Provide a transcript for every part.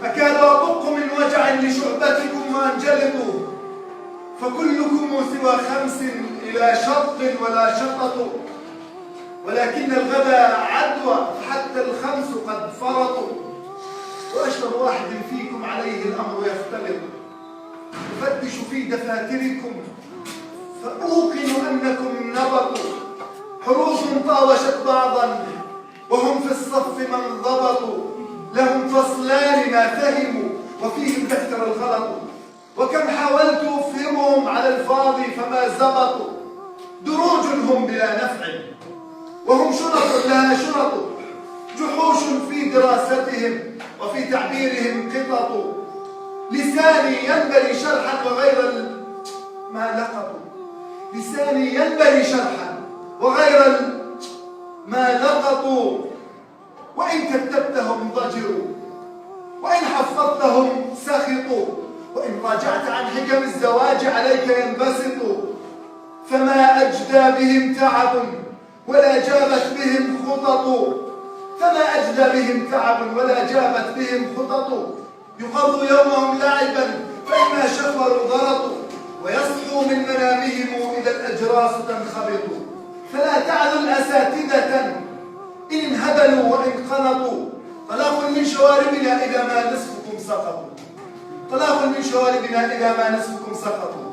أكاد أطق من وجع لشعبتكم وأنجلطوا، فكلكم سوى 5 إلى شط ولا شطط، ولكن الغدا عدوى فحتى ال5 قد فرطوا، وأشطر واحد فيكم عليه الأمر يختلط، أفتش في دفاتركم فأوقن أنكم نبطوا، حروف طاوشت بعضا وهم في الصف من ضبطوا، لهم فصلان ما فهموا وفيهم دفتر الغلط، وكم حاولت أفهمهم على الفاضي فما زبطوا، دروج هم بلا نفع وهم شرط لها شرط، جحوش في دراستهم وفي تعبيرهم قطط، لساني ينبري شرحا وغير ما لقطوا، لساني ينبري شرحا وغير ما لقطوا، وإن كتبتهم ضجروا وإن حفظتهم سخطوا، وإن راجعت عن حكم الزواج عليك ينبسطوا، فما أجدى بهم تعب ولا جابت بهم خطط، فما أجدى بهم تعب ولا جابت بهم خطط، يقضوا يومهم لعبا فإما شفروا ضرطوا، ويصحوا من منامهم إذا الأجراس تنخبط، فلا تعذوا الأساتذة إن انهبلوا وإن قنطوا، طلاق من شواربنا إذا ما نصفكم سقطوا، طلاق من شواربنا إذا ما نصفكم سقطوا.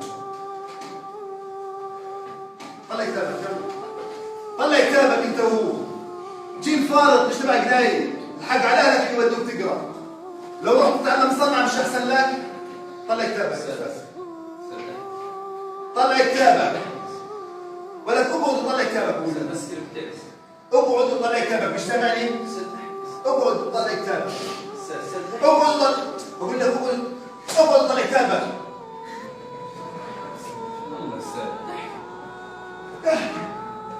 طلع كتابك، طلع كتابك أنت وهو، جيل فارغ مش تبع قراية، الحق على أهلك يودوك تقرأ، لو رحت تتعلم صنعة مش أحسن لك؟ طلع كتابك، طلع كتابك، ولا تقعد وطلع كتابك، اقعد وطلع كتابك، مش سامعني؟ اقعد وطلع كتابك، اقعد، بقول لك اقعد وطلع كتابك.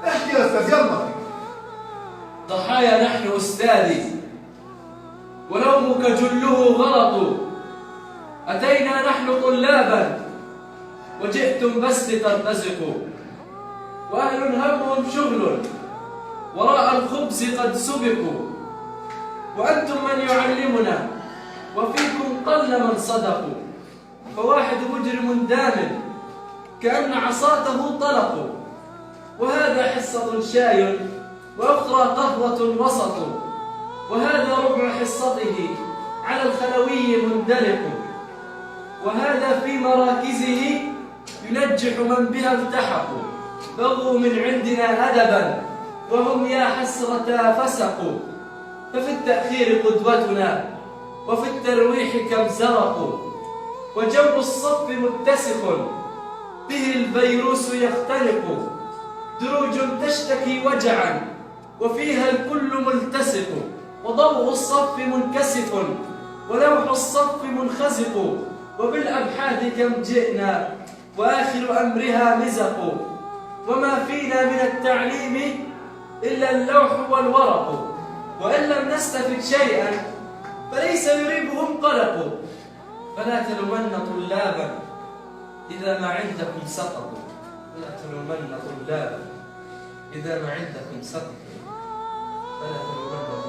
احكي يا استاذ يلا. ضحايا نحن أستاذي ونومك جله غلط، أتينا نحن طلابا وجئتم بس لترتزقوا، وأهل همهم شغل وراء الخبز قد سبقوا، وأنتم من يعلمنا وفيكم قل من صدقوا، فواحد مجرم دام كأن عصاته طلقوا، وهذا حصة شاي وأخرى قهوة وسط، وهذا ربع حصته على الخلوي مندلق، وهذا في مراكزه ينجح من بها التحقوا، بغوا من عندنا أدبا وهم يا حسرة فسقوا، ففي التأخير قدوتنا وفي الترويح كم زرقوا، وجو الصف متسخ به الفيروس يختلق، دروج تشتكي وجعا وفيها الكل ملتصق، وضوء الصف منكسف ولوح الصف منخزق، وبالأبحاث كم جئنا وآخر أمرها مزق، وما فينا من التعليم إلا اللوح والورق، وإن لم نستفد شيئا فليس يريبهم قلق، فلا تلومن طلابا إذا ما عندكم سقطوا، فلا تلومن طلابا إذا ما عندكم سقطوا، فلا تلومن